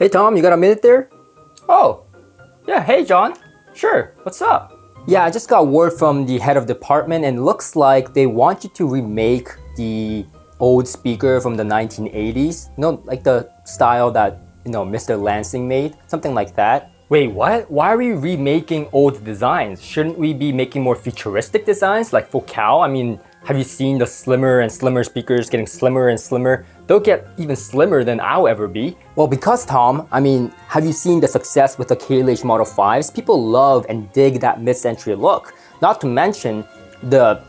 Hey Tom, you got a minute there? Oh, yeah, hey John. Sure, what's up? Yeah, I just got word from the head of department and it looks like they want you to remake the old speaker from the 1980s. You know, like the style that, Mr. Lansing made, something like that. Wait, what? Why are we remaking old designs? Shouldn't we be making more futuristic designs like Focal? I mean, have you seen the slimmer and slimmer speakers getting slimmer and slimmer? They'll get even slimmer than I'll ever be. Well, because Tom, have you seen the success with the KLH Model 5s? People love and dig that mid-century look. Not to mention the,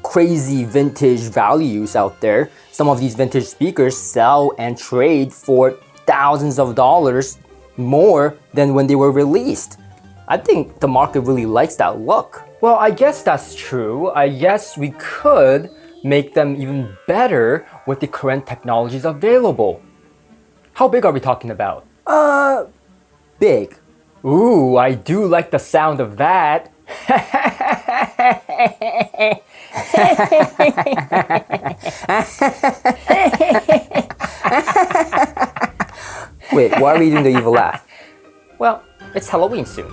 crazy vintage values out there. Some of these vintage speakers sell and trade for thousands of dollars more than when they were released. I think the market really likes that look. Well, I guess that's true. I guess we could make them even better with the current technologies available. How big are we talking about? Big. Ooh, I do like the sound of that. Wait, why are we doing the evil laugh? Well, it's Halloween soon.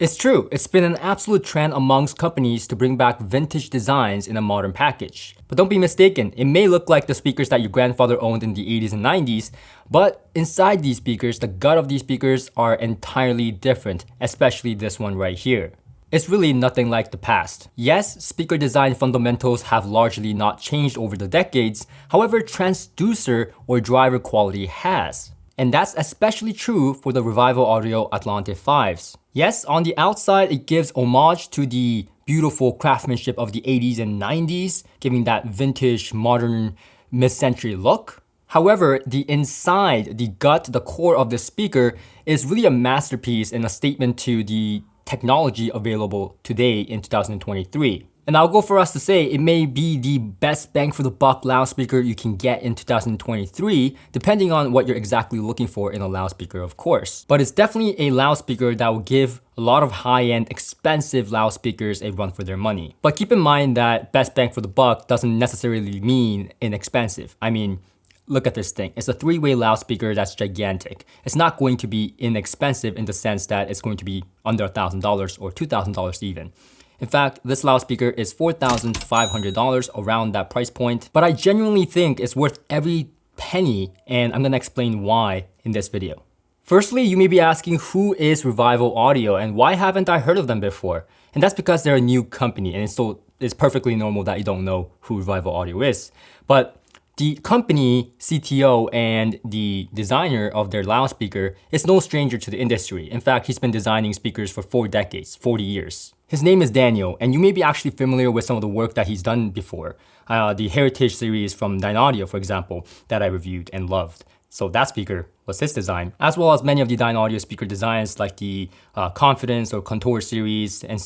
It's true, it's been an absolute trend amongst companies to bring back vintage designs in a modern package. But don't be mistaken, it may look like the speakers that your grandfather owned in the 80s and 90s, but inside these speakers, the gut of these speakers are entirely different, especially this one right here. It's really nothing like the past. Yes, speaker design fundamentals have largely not changed over the decades, however, transducer or driver quality has. And that's especially true for the Revival Audio Atlante 5s. Yes, on the outside, it gives homage to the beautiful craftsmanship of the 80s and 90s, giving that vintage, modern, mid-century look. However, the inside, the gut, the core of the speaker is really a masterpiece and a statement to the technology available today in 2023. And I'll go for us to say it may be the best bang for the buck loudspeaker you can get in 2023, depending on what you're exactly looking for in a loudspeaker, of course. But it's definitely a loudspeaker that will give a lot of high-end, expensive loudspeakers a run for their money. But keep in mind that best bang for the buck doesn't necessarily mean inexpensive. I mean, look at this thing. It's a three-way loudspeaker that's gigantic. It's not going to be inexpensive in the sense that it's going to be under $1,000 or $2,000 even. In fact, this loudspeaker is $4,500, around that price point, but I genuinely think it's worth every penny, and I'm gonna explain why in this video. Firstly, you may be asking, who is Revival Audio and why haven't I heard of them before? And that's because they're a new company, and so it's perfectly normal that you don't know who Revival Audio is. But the company CTO and the designer of their loudspeaker is no stranger to the industry. In fact, he's been designing speakers for 4 decades, 40 years. His name is Daniel, and you may be actually familiar with some of the work that he's done before. The Heritage series from Dynaudio, for example, that I reviewed and loved. So that speaker was his design, as well as many of the Dynaudio speaker designs like the Confidence or Contour series and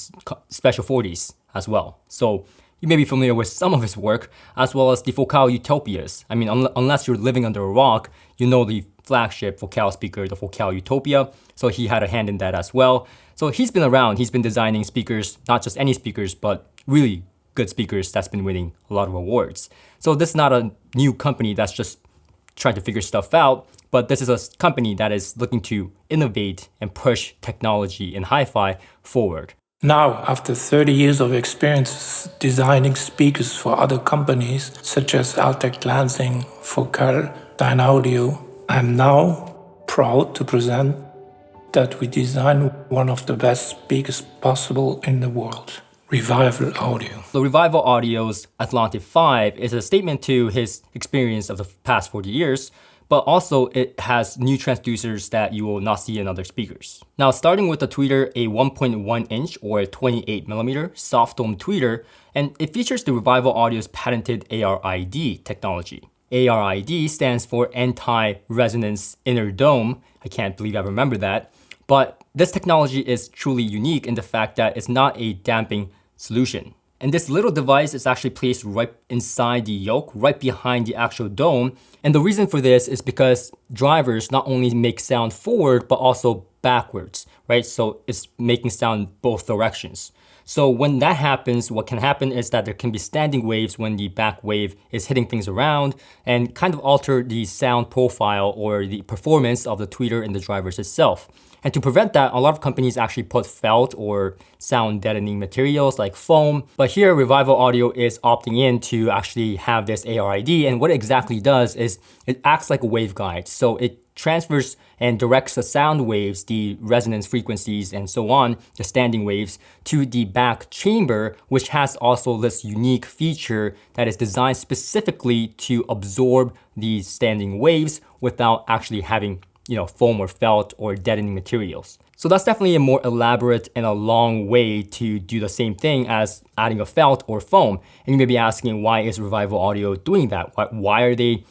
Special 40s as well. So you may be familiar with some of his work, as well as the Focal Utopias. I mean, unless you're living under a rock, you know the flagship Focal speaker, the Focal Utopia. So he had a hand in that as well. So he's been around, he's been designing speakers, not just any speakers, but really good speakers that's been winning a lot of awards. So this is not a new company that's just trying to figure stuff out, but this is a company that is looking to innovate and push technology in hi-fi forward. Now, after 30 years of experience designing speakers for other companies, such as Altec, Lansing, Focal, Dynaudio, I'm now proud to present that we designed one of the best speakers possible in the world, Revival Audio. So Revival Audio's Atlante 5 is a statement to his experience of the past 40 years, but also it has new transducers that you will not see in other speakers. Now, starting with the tweeter, a 1.1 inch or 28mm soft dome tweeter, and it features the Revival Audio's patented ARID technology. ARID stands for Anti-Resonance Inner Dome. I can't believe I remember that. But this technology is truly unique in the fact that it's not a damping solution. And this little device is actually placed right inside the yoke, right behind the actual dome. And the reason for this is because drivers not only make sound forward, but also backwards, right? So it's making sound both directions. So when that happens, what can happen is that there can be standing waves when the back wave is hitting things around and kind of alter the sound profile or the performance of the tweeter and the drivers itself. And to prevent that, a lot of companies actually put felt or sound deadening materials like foam. But here, Revival Audio is opting in to actually have this ARID. And what it exactly does is it acts like a waveguide. So it transfers and directs the sound waves, the resonance frequencies, and so on, the standing waves, to the back chamber, which has also this unique feature that is designed specifically to absorb these standing waves without actually having, foam or felt or deadening materials. So that's definitely a more elaborate and a long way to do the same thing as adding a felt or foam. And you may be asking, why is Revival Audio doing that? Why are they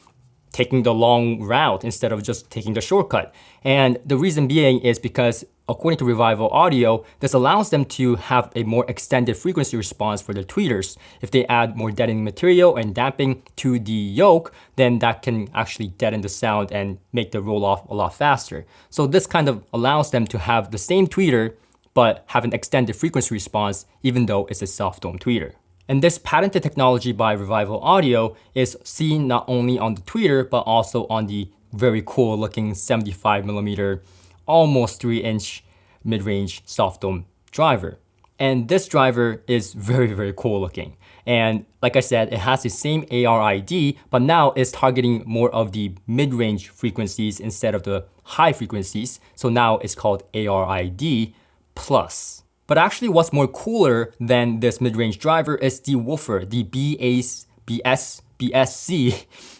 taking the long route instead of just taking the shortcut? And the reason being is because, according to Revival Audio, this allows them to have a more extended frequency response for their tweeters. If they add more deadening material and damping to the yoke, then that can actually deaden the sound and make the roll off a lot faster. So this kind of allows them to have the same tweeter, but have an extended frequency response, even though it's a soft dome tweeter. And this patented technology by Revival Audio is seen not only on the tweeter, but also on the very cool looking 75mm, almost 3-inch mid-range soft dome driver. And this driver is very, very cool looking. And like I said, it has the same ARID, but now it's targeting more of the mid-range frequencies instead of the high frequencies. So now it's called ARID Plus. But actually what's more cooler than this mid-range driver is the woofer, the BSC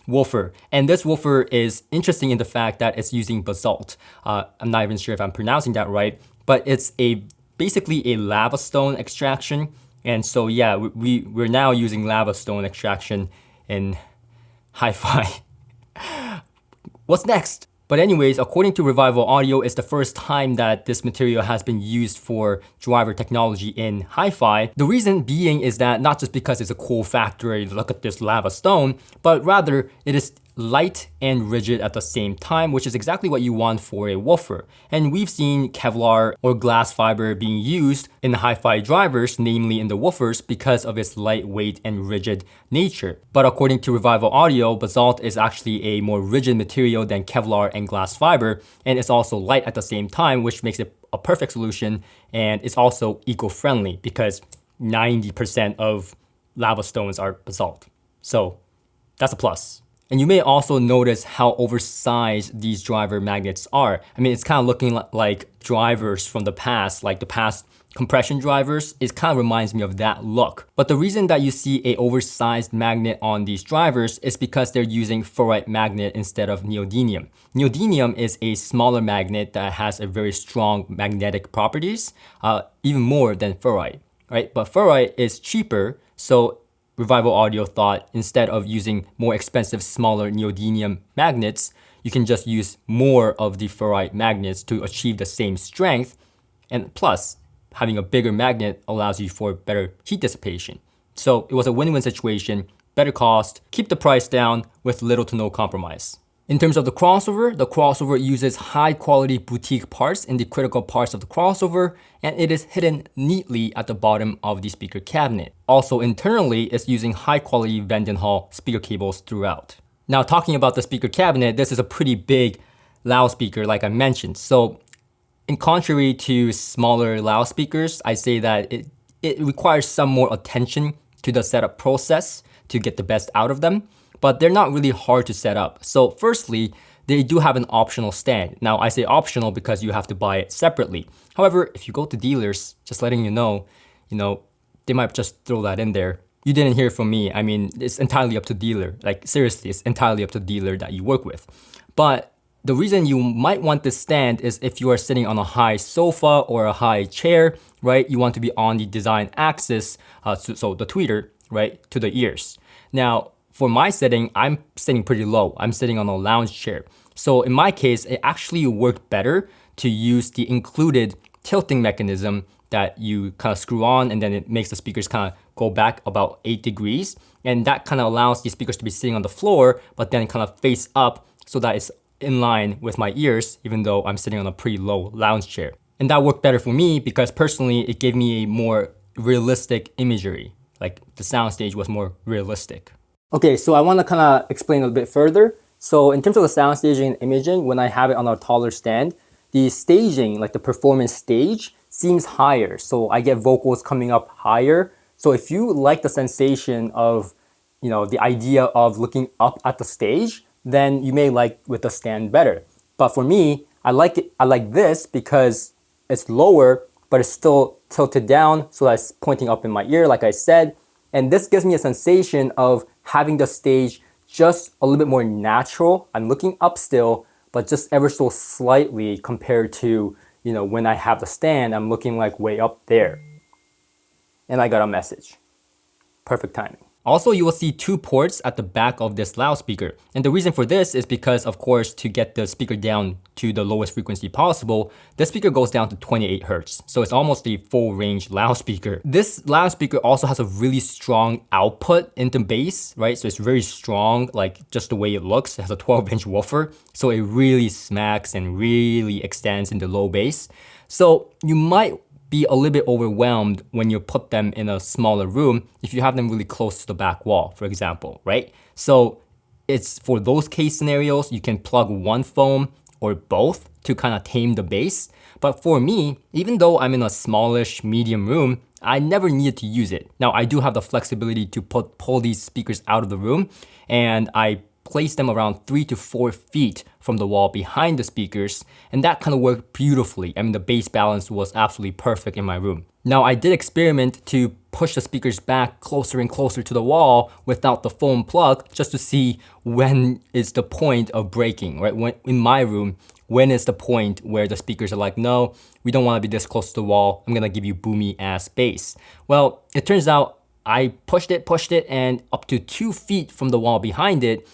woofer. And this woofer is interesting in the fact that it's using basalt. I'm not even sure if I'm pronouncing that right, but it's basically a lava stone extraction. And so yeah, we're now using lava stone extraction in hi-fi. What's next? But anyways, according to Revival Audio, it's the first time that this material has been used for driver technology in hi-fi. The reason being is that not just because it's a cool factory, look at this lava stone, but rather it is light and rigid at the same time, which is exactly what you want for a woofer. And we've seen Kevlar or glass fiber being used in the hi-fi drivers, namely in the woofers, because of its lightweight and rigid nature. But according to Revival Audio, basalt is actually a more rigid material than Kevlar and glass fiber, and it's also light at the same time, which makes it a perfect solution. And it's also eco-friendly because 90% of lava stones are basalt. So that's a plus. And you may also notice how oversized these driver magnets are. I mean, it's kind of looking like drivers from the past, like the past compression drivers. It kind of reminds me of that look. But the reason that you see a oversized magnet on these drivers is because they're using ferrite magnet instead of neodymium. Neodymium is a smaller magnet that has a very strong magnetic properties, even more than ferrite, right? But ferrite is cheaper, so Revival Audio thought instead of using more expensive, smaller neodymium magnets, you can just use more of the ferrite magnets to achieve the same strength. And plus, having a bigger magnet allows you for better heat dissipation. So it was a win-win situation, better cost, keep the price down with little to no compromise. In terms of the crossover uses high-quality boutique parts in the critical parts of the crossover, and it is hidden neatly at the bottom of the speaker cabinet. Also internally, it's using high-quality Vandenhall speaker cables throughout. Now, talking about the speaker cabinet, this is a pretty big loudspeaker, like I mentioned. So, in contrary to smaller loudspeakers, I say that it requires some more attention to the setup process to get the best out of them. But they're not really hard to set up. So firstly, they do have an optional stand. Now I say optional because you have to buy it separately. However, if you go to dealers, just letting you know, they might just throw that in there. You didn't hear from me. I mean, it's entirely up to dealer. Like seriously, it's entirely up to dealer that you work with. But the reason you might want this stand is if you are sitting on a high sofa or a high chair, right? You want to be on the design axis, so the tweeter, right, to the ears. Now, for my setting, I'm sitting pretty low. I'm sitting on a lounge chair. So in my case, it actually worked better to use the included tilting mechanism that you kind of screw on, and then it makes the speakers kind of go back about 8 degrees. And that kind of allows the speakers to be sitting on the floor, but then kind of face up so that it's in line with my ears, even though I'm sitting on a pretty low lounge chair. And that worked better for me because personally, it gave me a more realistic imagery. Like the soundstage was more realistic. Okay, so I want to kind of explain a bit further. So in terms of the sound staging and imaging, when I have it on a taller stand, the staging, like the performance stage, seems higher. So I get vocals coming up higher. So if you like the sensation of, the idea of looking up at the stage, then you may like with the stand better. But for me, I like this because it's lower, but it's still tilted down, so that's pointing up in my ear, like I said. And this gives me a sensation of having the stage just a little bit more natural. I'm looking up still, but just ever so slightly compared to, when I have the stand, I'm looking like way up there. And I got a message. Perfect timing. Also, you will see 2 ports at the back of this loudspeaker. And the reason for this is because, of course, to get the speaker down to the lowest frequency possible, the speaker goes down to 28 Hertz. So it's almost a full range loudspeaker. This loudspeaker also has a really strong output into bass, right? So it's very strong, like just the way it looks. It has a 12-inch woofer. So it really smacks and really extends into low bass. So you might be a little bit overwhelmed when you put them in a smaller room if you have them really close to the back wall, for example, right? So it's for those case scenarios, you can plug one foam or both to kind of tame the bass. But for me, even though I'm in a smallish medium room, I never needed to use it. Now I do have the flexibility to pull these speakers out of the room, and I place them around 3 to 4 feet from the wall behind the speakers, and that kind of worked beautifully. I mean, the bass balance was absolutely perfect in my room. Now, I did experiment to push the speakers back closer and closer to the wall without the foam plug, just to see when is the point of breaking, right? When, in my room, when is the point where the speakers are like, no, we don't want to be this close to the wall. I'm gonna give you boomy ass bass. Well, it turns out I pushed it, and up to 2 feet from the wall behind it,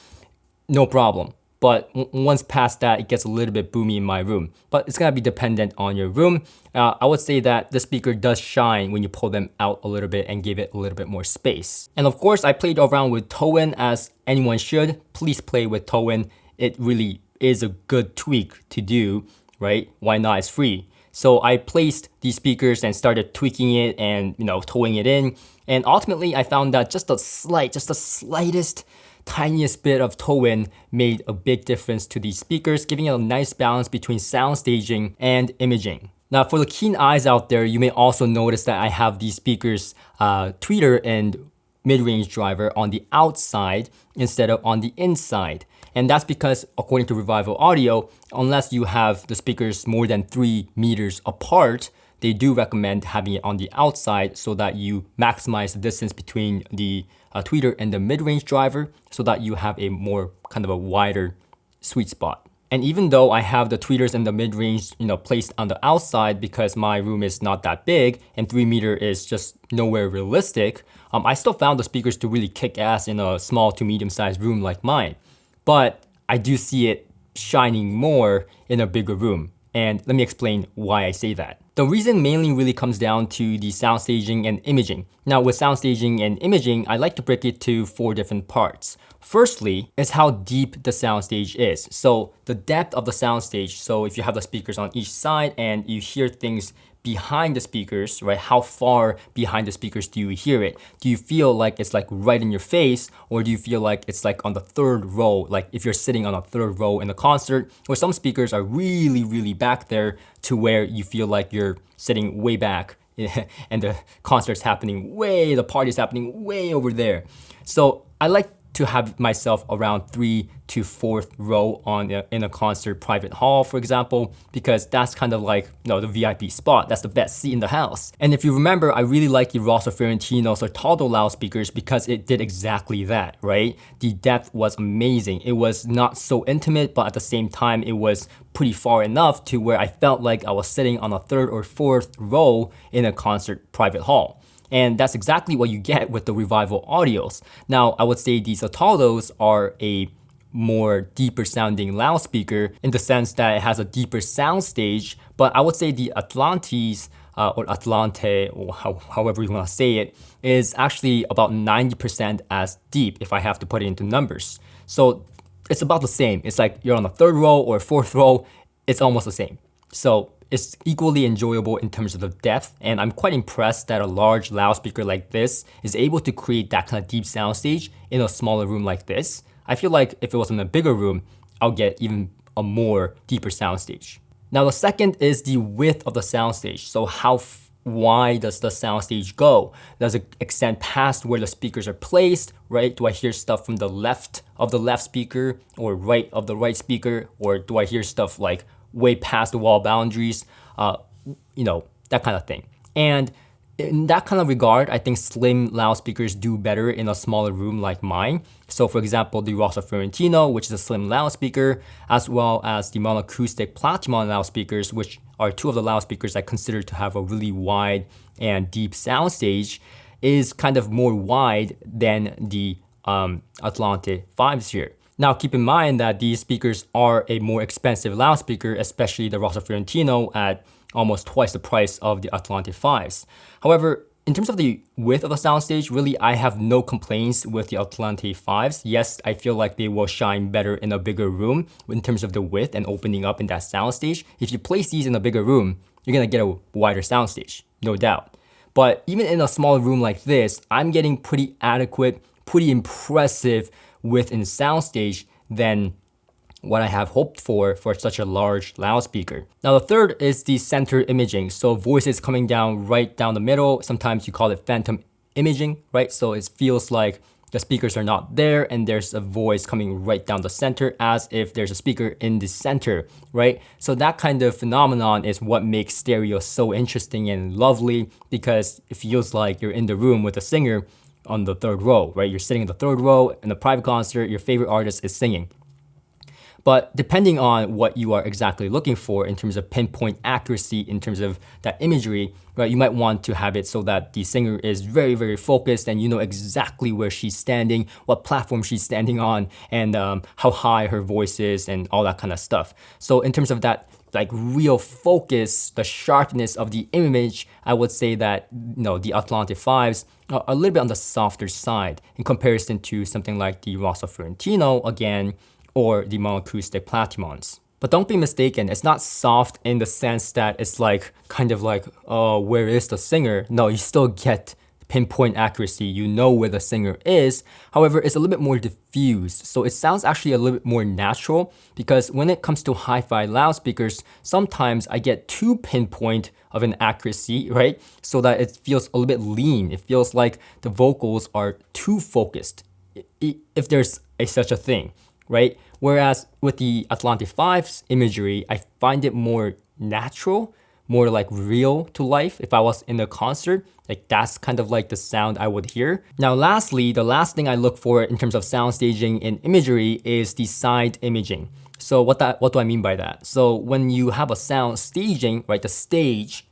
no problem. But once past that, it gets a little bit boomy in my room. But it's gonna be dependent on your room. I would say that the speaker does shine when you pull them out a little bit and give it a little bit more space. And of course, I played around with toe-in as anyone should. Please play with toe-in. It really is a good tweak to do, right? Why not? It's free. So I placed these speakers and started tweaking it and, toeing it in. And ultimately, I found that just the slightest tiniest bit of toe-in made a big difference to these speakers, giving it a nice balance between sound staging and imaging. Now, for the keen eyes out there, you may also notice that I have these speakers tweeter and mid-range driver on the outside instead of on the inside. And that's because, according to Revival Audio, unless you have the speakers more than 3 meters apart, they do recommend having it on the outside so that you maximize the distance between the tweeter and the mid-range driver so that you have a more kind of a wider sweet spot. And even though I have the tweeters and the mid-range, placed on the outside because my room is not that big and 3 meter is just nowhere realistic, I still found the speakers to really kick ass in a small to medium-sized room like mine. But I do see it shining more in a bigger room. And let me explain why I say that. The reason mainly really comes down to the sound staging and imaging. Now with sound staging and imaging, I like to break it to 4 different parts. Firstly, is how deep the soundstage is. So the depth of the soundstage. So if you have the speakers on each side and you hear things behind the speakers, right? How far behind the speakers do you hear it? Do you feel like it's like right in your face, or do you feel like it's like on the 3rd row? Like if you're sitting on a 3rd row in a concert, where some speakers are really, really back there to where you feel like you're sitting way back and the concert's happening the party's happening way over there. So I like to have myself around 3 to 4th row in a concert private hall, for example, because that's kind of like the VIP spot. That's the best seat in the house. And if you remember, I really like the Rosso Fiorentino Sortaldo loudspeakers because it did exactly that, right? The depth was amazing. It was not so intimate, but at the same time, it was pretty far enough to where I felt like I was sitting on a 3rd or 4th row in a concert private hall. And that's exactly what you get with the Revival Audios. Now, I would say these Ataldos are a more deeper sounding loudspeaker in the sense that it has a deeper sound stage, but I would say the Atlantes or Atlante, or however you want to say it, is actually about 90% as deep if I have to put it into numbers. So it's about the same. It's like you're on the 3rd row or 4th row, it's almost the same. So it's equally enjoyable in terms of the depth, and I'm quite impressed that a large loudspeaker like this is able to create that kind of deep soundstage in a smaller room like this. I feel like if it was in a bigger room, I'll get even a more deeper soundstage. Now the second is the width of the soundstage. So how wide does the soundstage go? Does it extend past where the speakers are placed, right? Do I hear stuff from the left of the left speaker or right of the right speaker? Or do I hear stuff like way past the wall boundaries? That kind of thing. And in that kind of regard, I think slim loudspeakers do better in a smaller room like mine. So for example, the Rosso Fiorentino, which is a slim loudspeaker, as well as the monoacoustic Platimon loudspeakers, which are two of the loudspeakers I consider to have a really wide and deep soundstage, is kind of more wide than the Atlante 5s here. Now keep in mind that these speakers are a more expensive loudspeaker, especially the Rosso Fiorentino at almost twice the price of the Atlante 5s. However, in terms of the width of the soundstage, really I have no complaints with the Atlante 5s. Yes, I feel like they will shine better in a bigger room in terms of the width and opening up in that soundstage. If you place these in a bigger room, you're gonna get a wider soundstage, no doubt. But even in a small room like this, I'm getting pretty adequate, pretty impressive width in soundstage than what I have hoped for such a large loudspeaker. Now the third is the center imaging. So voices coming down right down the middle. Sometimes you call it phantom imaging, right? So it feels like the speakers are not there and there's a voice coming right down the center as if there's a speaker in the center, right? So that kind of phenomenon is what makes stereo so interesting and lovely, because it feels like you're in the room with a singer on the third row, right? You're sitting in the third row in a private concert, your favorite artist is singing. But depending on what you are exactly looking for in terms of pinpoint accuracy, in terms of that imagery, right, you might want to have it so that the singer is very, very focused and you know exactly where she's standing, what platform she's standing on, and how high her voice is and all that kind of stuff. So in terms of that like real focus, the sharpness of the image, I would say that the Atlante 5s are a little bit on the softer side in comparison to something like the Rosso Fiorentino again, or the monoacoustic Platimons. But don't be mistaken, it's not soft in the sense that it's like kind of like, oh, where is the singer? No, you still get pinpoint accuracy, you know where the singer is. However, it's a little bit more diffused. So it sounds actually a little bit more natural, because when it comes to hi-fi loudspeakers, sometimes I get too pinpoint of an accuracy, right? So that it feels a little bit lean. It feels like the vocals are too focused, if there's such a thing, right? Whereas with the Atlante 5's imagery, I find it more natural, more like real to life. If I was in a concert, like that's kind of like the sound I would hear. Now lastly, the last thing I look for in terms of sound staging and imagery is the side imaging. So what do I mean by that? So when you have a sound staging, right, the stage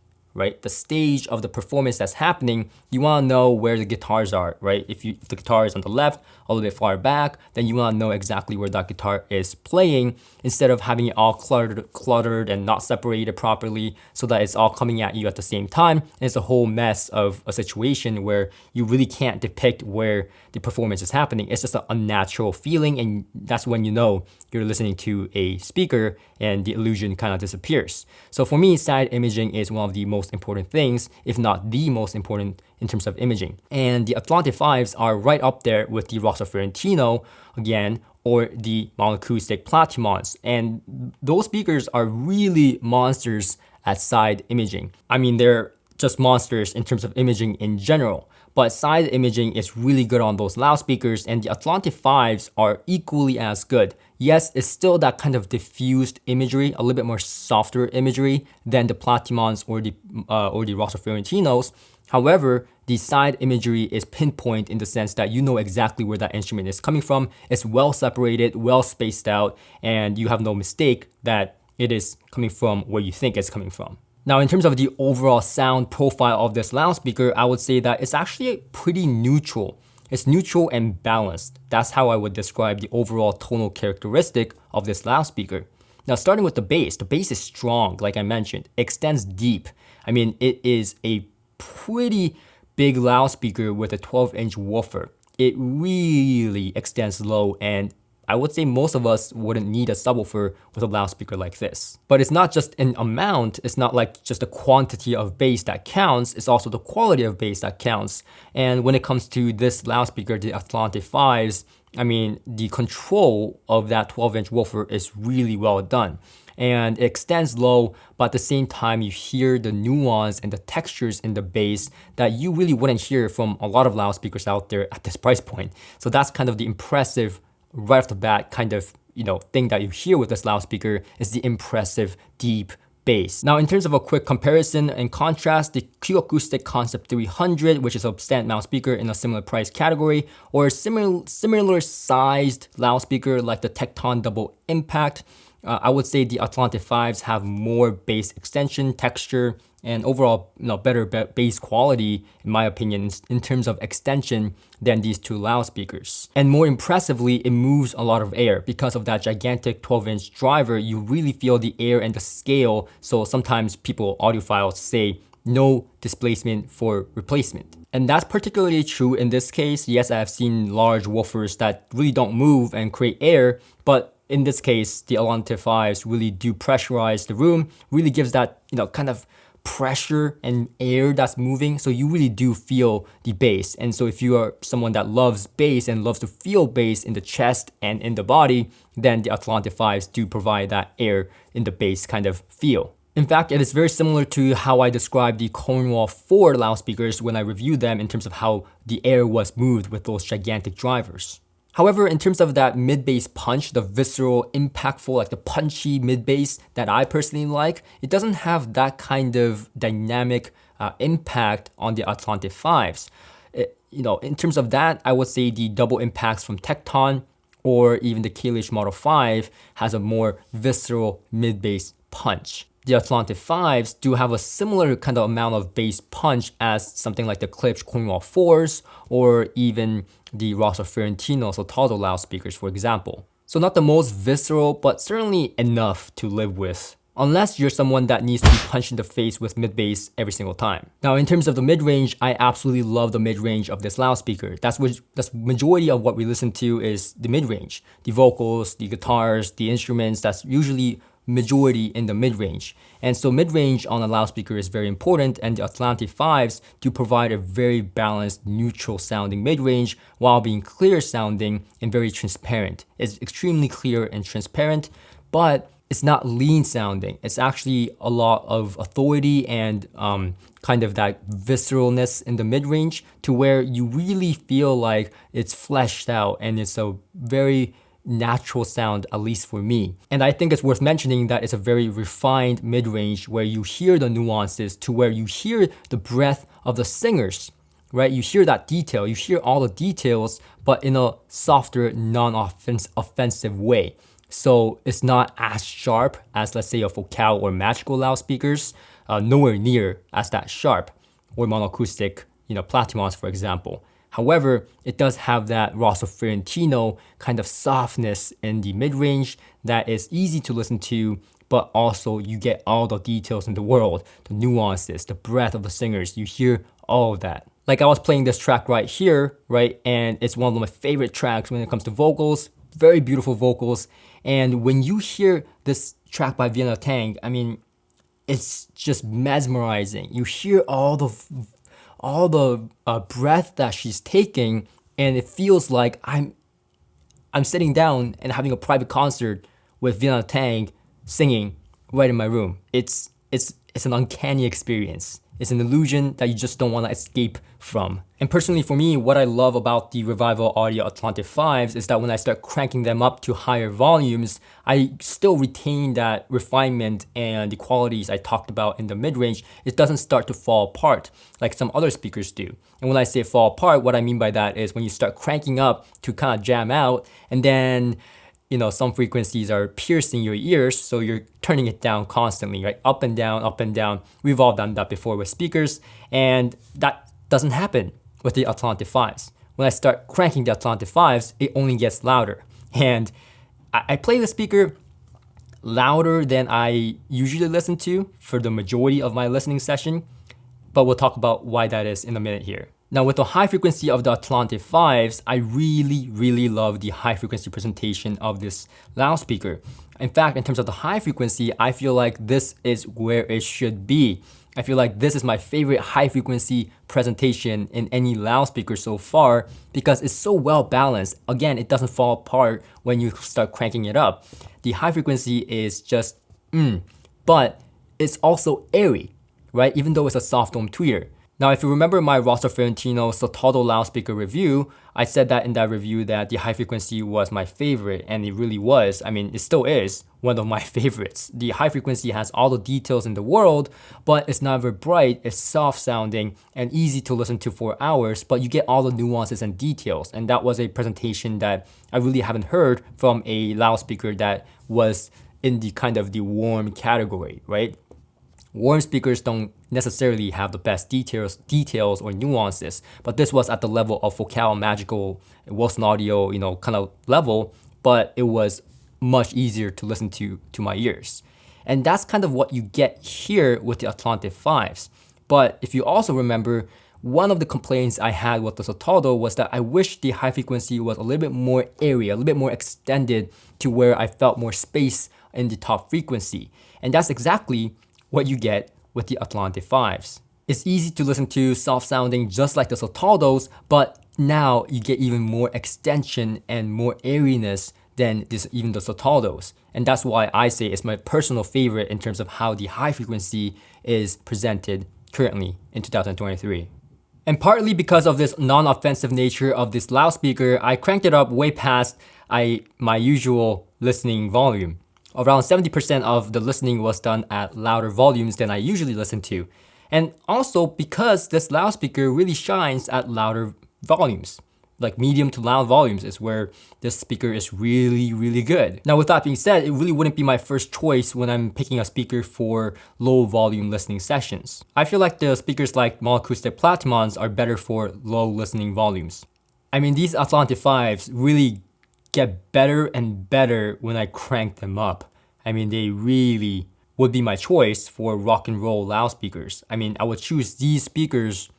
of the performance that's happening, you want to know where the guitars are, right? If the guitar is on the left, a little bit far back, then you want to know exactly where that guitar is playing, instead of having it all cluttered and not separated properly so that it's all coming at you at the same time. And it's a whole mess of a situation where you really can't depict where the performance is happening. It's just an unnatural feeling, and that's when you know you're listening to a speaker and the illusion kind of disappears. So for me, side imaging is one of the most important things, if not the most important in terms of imaging. And the Atlante 5s are right up there with the Rosso Fiorentino again, or the monoacoustic Platimons. And those speakers are really monsters at side imaging. I mean, they're just monsters in terms of imaging in general, but side imaging is really good on those loudspeakers, and the Atlante 5s are equally as good. Yes, it's still that kind of diffused imagery, a little bit more softer imagery than the Platimons or the Rosso Fiorentinos. However, the side imagery is pinpoint in the sense that you know exactly where that instrument is coming from. It's well separated, well spaced out, and you have no mistake that it is coming from where you think it's coming from. Now, in terms of the overall sound profile of this loudspeaker, I would say that it's actually pretty neutral. It's neutral and balanced. That's how I would describe the overall tonal characteristic of this loudspeaker. Now, starting with the bass is strong, like I mentioned. It extends deep. I mean, it is a pretty big loudspeaker with a 12-inch woofer. It really extends low, and I would say most of us wouldn't need a subwoofer with a loudspeaker like this. But it's not just an amount, it's not like just the quantity of bass that counts, it's also the quality of bass that counts. And when it comes to this loudspeaker, the Atlante 5s, I mean, the control of that 12-inch woofer is really well done. And it extends low, but at the same time, you hear the nuance and the textures in the bass that you really wouldn't hear from a lot of loudspeakers out there at this price point. So that's kind of the impressive, right off the bat kind of, thing that you hear with this loudspeaker is the impressive deep bass. Now, in terms of a quick comparison and contrast, the Q Acoustic Concept 300, which is a stand mount speaker in a similar price category, or a similar sized loudspeaker like the Tecton Double Impact, I would say the Atlante 5s have more bass extension, texture, and overall better bass quality, in my opinion, in terms of extension than these two loudspeakers. And more impressively, it moves a lot of air. Because of that gigantic 12-inch driver, you really feel the air and the scale. So sometimes audiophiles say no displacement for replacement. And that's particularly true in this case. Yes, I have seen large woofers that really don't move and create air, but in this case, the Atlante 5s really do pressurize the room, really gives that, kind of pressure and air that's moving. So you really do feel the bass. And so if you are someone that loves bass and loves to feel bass in the chest and in the body, then the Atlante 5s do provide that air in the bass kind of feel. In fact, it is very similar to how I described the Cornwall 4 loudspeakers when I reviewed them in terms of how the air was moved with those gigantic drivers. However, in terms of that mid-bass punch, the visceral, impactful, like the punchy mid-bass that I personally like, it doesn't have that kind of dynamic impact on the Atlante 5s. In terms of that, I would say the double impacts from Tecton or even the Kalish Model 5 has a more visceral mid-bass punch. The Atlante 5s do have a similar kind of amount of bass punch as something like the Klipsch Cornwall 4s or even the Rosso Fiorentino Sotaldo loudspeakers, for example. So not the most visceral, but certainly enough to live with, unless you're someone that needs to be punched in the face with mid-bass every single time. Now, in terms of the mid-range, I absolutely love the mid-range of this loudspeaker. That's majority of what we listen to is the mid-range. The vocals, the guitars, the instruments, that's usually majority in the mid-range. And so mid-range on a loudspeaker is very important, and the Atlante 5s do provide a very balanced, neutral sounding mid-range while being clear sounding and very transparent. It's extremely clear and transparent, but it's not lean sounding. It's actually a lot of authority and kind of that visceralness in the mid-range to where you really feel like it's fleshed out and it's a very natural sound, at least for me. And I think it's worth mentioning that it's a very refined mid-range where you hear the nuances to where you hear the breath of the singers, right? You hear that detail, you hear all the details, but in a softer, non-offensive way. So it's not as sharp as, let's say, a Focal or Magical loudspeakers, nowhere near as that sharp, or monoacoustic, Platimons, for example. However, it does have that Rosso Fiorentino kind of softness in the mid-range that is easy to listen to, but also you get all the details in the world, the nuances, the breath of the singers, you hear all of that. Like I was playing this track right here, right? And it's one of my favorite tracks when it comes to vocals, very beautiful vocals. And when you hear this track by Vienna Tang, I mean, it's just mesmerizing. You hear all the breath that she's taking, and it feels like I'm sitting down and having a private concert with Vienna Tang singing right in my room. It's an uncanny experience. It's an illusion that you just don't want to escape from. And personally for me, what I love about the Revival Audio Atlante 5s is that when I start cranking them up to higher volumes, I still retain that refinement and the qualities I talked about in the mid-range. It doesn't start to fall apart like some other speakers do. And when I say fall apart, what I mean by that is when you start cranking up to kind of jam out, and then some frequencies are piercing your ears, so you're turning it down constantly, right? Up and down, up and down. We've all done that before with speakers, and that doesn't happen with the Atlante 5s. When I start cranking the Atlante 5s, it only gets louder. And I play the speaker louder than I usually listen to for the majority of my listening session, but we'll talk about why that is in a minute here. Now with the high frequency of the Atlante 5s, I really love the high frequency presentation of this loudspeaker. In fact, in terms of the high frequency, I feel like this is where it should be. I feel like this is my favorite high frequency presentation in any loudspeaker so far because it's so well balanced. Again, it doesn't fall apart when you start cranking it up. The high frequency is just, but it's also airy, right? Even though it's a soft dome tweeter. Now, if you remember my Rosso Ferrantino Sotaldo loudspeaker review, I said that in that review that the high frequency was my favorite, and it really was. I mean, it still is one of my favorites. The high frequency has all the details in the world, but it's not very bright, it's soft sounding and easy to listen to for hours, but you get all the nuances and details. And that was a presentation that I really haven't heard from a loudspeaker that was in the kind of the warm category, right? Warm speakers don't necessarily have the best details or nuances, but this was at the level of Focal Magical Wilson Audio, kind of level, but it was much easier to listen to my ears. And that's kind of what you get here with the Atlante 5s. But if you also remember, one of the complaints I had with the Sotaldo was that I wish the high frequency was a little bit more airy, a little bit more extended to where I felt more space in the top frequency. And that's exactly what you get with the Atlante 5s. It's easy to listen to, soft sounding just like the Sotaldos, but now you get even more extension and more airiness than even the Sotaldos. And that's why I say it's my personal favorite in terms of how the high frequency is presented currently in 2023. And partly because of this non-offensive nature of this loudspeaker, I cranked it up way past my usual listening volume. Around 70% of the listening was done at louder volumes than I usually listen to. And also because this loudspeaker really shines at louder volumes. Like medium to loud volumes is where this speaker is really good. Now with that being said, it really wouldn't be my first choice when I'm picking a speaker for low volume listening sessions. I feel like the speakers like monoacoustic Platimons are better for low listening volumes. I mean, these Atlante 5s really get better and better when I crank them up. I mean, they really would be my choice for rock and roll loudspeakers. I mean, I would choose these speakers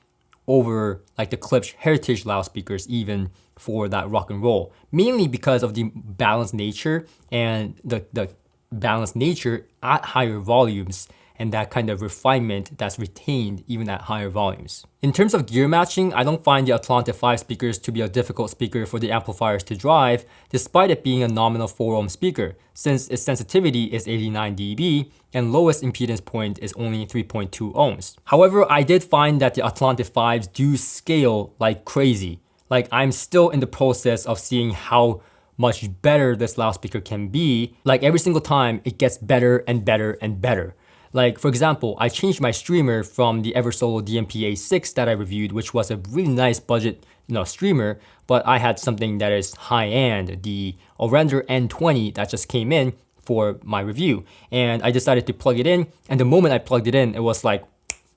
over like the Klipsch Heritage loudspeakers even for that rock and roll, mainly because of the balanced nature and the balanced nature at higher volumes and that kind of refinement that's retained even at higher volumes. In terms of gear matching, I don't find the Atlante 5 speakers to be a difficult speaker for the amplifiers to drive, despite it being a nominal 4 ohm speaker, since its sensitivity is 89 dB and lowest impedance point is only 3.2 ohms. However, I did find that the Atlante 5s do scale like crazy. Like, I'm still in the process of seeing how much better this loudspeaker can be. Like, every single time it gets better and better and better. Like, for example, I changed my streamer from the Eversolo DMP A6 that I reviewed, which was a really nice budget streamer, but I had something that is high-end, the Orender N20 that just came in for my review. And I decided to plug it in, and the moment I plugged it in, it was like,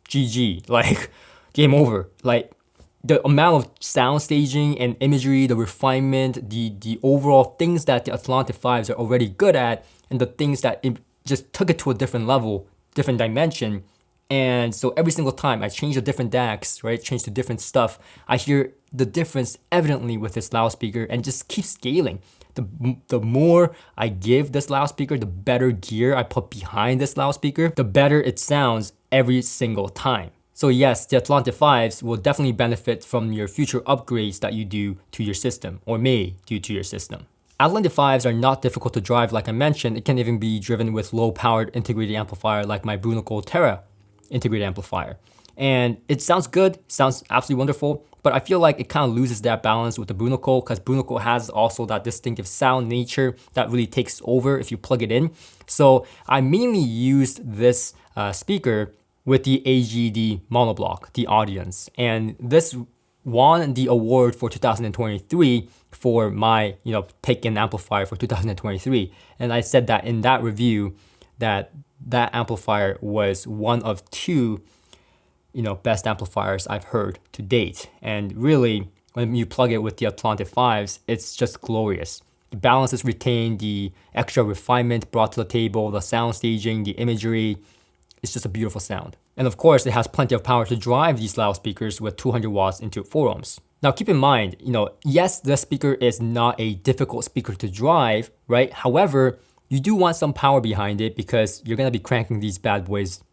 GG, like, game over. Like, the amount of sound staging and imagery, the refinement, the overall things that the Atlante 5s are already good at, and the things that it just took it to a different level, different dimension. And so every single time I change a different DACs, right, change to different stuff, I hear the difference evidently with this loudspeaker and just keep scaling. The more I give this loudspeaker, the better gear I put behind this loudspeaker, the better it sounds every single time. So yes, the Atlante 5s will definitely benefit from your future upgrades that you do to your system or may do to your system. Atlante 5s are not difficult to drive like I mentioned. It can even be driven with low-powered integrated amplifier like my Brunico Terra integrated amplifier. And it sounds good, sounds absolutely wonderful, but I feel like it kind of loses that balance with the Brunico because Brunico has also that distinctive sound nature that really takes over if you plug it in. So I mainly used this speaker with the AGD monoblock, the Audience. And this won the award for 2023 for my, pick-in amplifier for 2023. And I said that in that review that amplifier was one of two, best amplifiers I've heard to date. And really, when you plug it with the Atlante 5s, it's just glorious. The balance is retained, the extra refinement brought to the table, the sound staging, the imagery. It's just a beautiful sound. And of course, it has plenty of power to drive these loudspeakers with 200 watts into 4 ohms. Now keep in mind, yes, the speaker is not a difficult speaker to drive, right? However, you do want some power behind it because you're gonna be cranking these bad boys,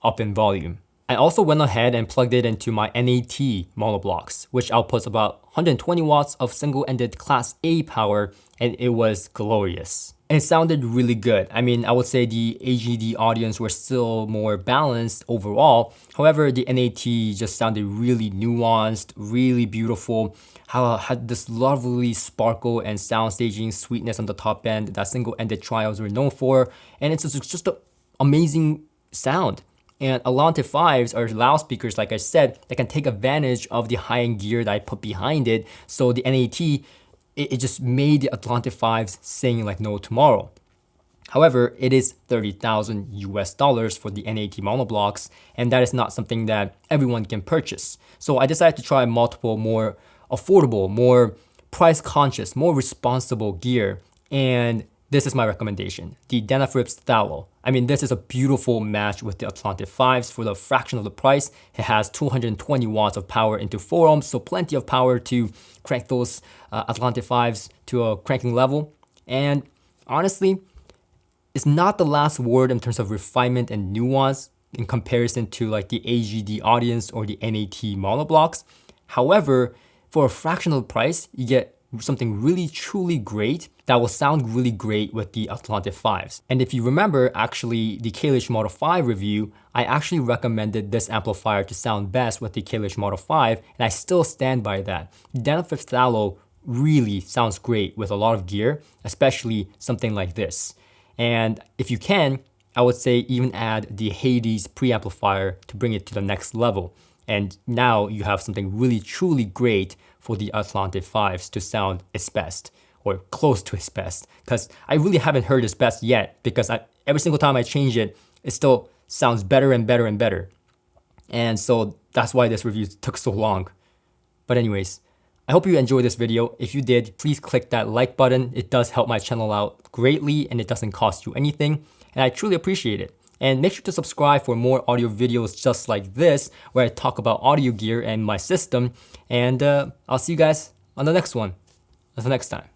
up in volume. I also went ahead and plugged it into my NAT monoblocks, which outputs about 120 watts of single-ended Class A power, and it was glorious. And it sounded really good. I mean, I would say the AGD audience were still more balanced overall. However, the NAT just sounded really nuanced, really beautiful. How it had this lovely sparkle and soundstaging sweetness on the top end that single-ended trials were known for. And it's just an amazing sound. And Atlante 5s are loudspeakers, like I said, that can take advantage of the high-end gear that I put behind it. So the NAT, it just made the Atlante 5s sing like no tomorrow. However, it is $30,000 US for the NAT monoblocks, and that is not something that everyone can purchase. So I decided to try multiple more affordable, more price-conscious, more responsible gear, and this is my recommendation, the Dynaudio Thallo. I mean, this is a beautiful match with the Atlante 5s for the fraction of the price. It has 220 watts of power into 4 ohms, so plenty of power to crank those Atlante 5s to a cranking level. And honestly, it's not the last word in terms of refinement and nuance in comparison to like the AGD audience or the NAT monoblocks. However, for a fraction of the price, you get something really truly great that will sound really great with the Atlante 5s. And if you remember, actually, the Kalish Model 5 review, I actually recommended this amplifier to sound best with the Kalish Model 5, and I still stand by that. The Dynaudio Thallo really sounds great with a lot of gear, especially something like this. And if you can, I would say even add the Hades preamplifier to bring it to the next level. And now you have something really truly great for the Atlante 5s to sound its best, or close to its best. Because I really haven't heard its best yet, because every single time I change it, it still sounds better and better and better. And so that's why this review took so long. But anyways, I hope you enjoyed this video. If you did, please click that like button. It does help my channel out greatly, and it doesn't cost you anything. And I truly appreciate it. And make sure to subscribe for more audio videos just like this, where I talk about audio gear and my system. And I'll see you guys on the next one. Until next time.